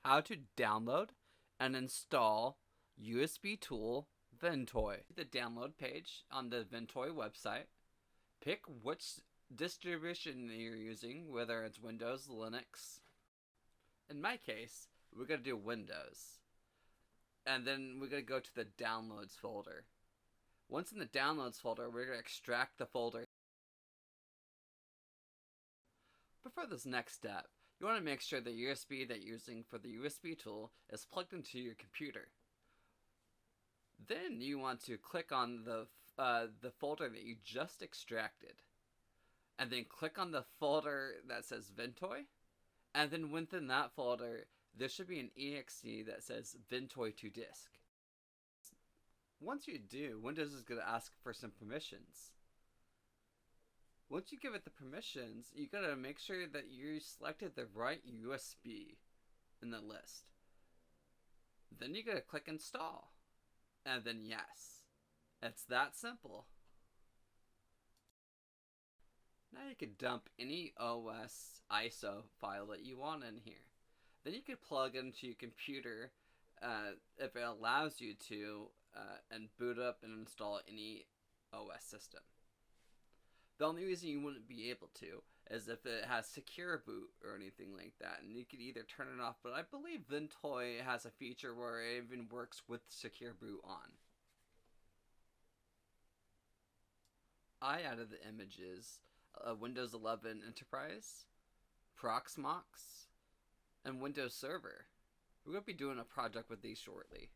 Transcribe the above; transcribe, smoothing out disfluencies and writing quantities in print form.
how to download and install USB tool Ventoy. The download page on the Ventoy website. Pick which distribution you're using, whether it's Windows, Linux. In my case, we're going to do Windows. And then we're going to go to the downloads folder. Once in the downloads folder, we're going to extract the folder. Before this next step, you want to make sure the USB that you're using for the USB tool is plugged into your computer. Then you want to click on the folder that you just extracted, and then click on the folder that says Ventoy, and then within that folder there should be an exe that says Ventoy to disk. Once you do, Windows is going to ask for some permissions. Once you give it the permissions, you gotta make sure that you selected the right USB in the list. Then you gotta click install, and then yes. It's that simple. Now you can dump any OS ISO file that you want in here. Then you can plug it into your computer if it allows you to, and boot up and install any OS system. The only reason you wouldn't be able to is if it has secure boot or anything like that, and you could either turn it off, but I believe Ventoy has a feature where it even works with secure boot on. I added the images Windows 11 Enterprise, Proxmox, and Windows Server. We're going to be doing a project with these shortly.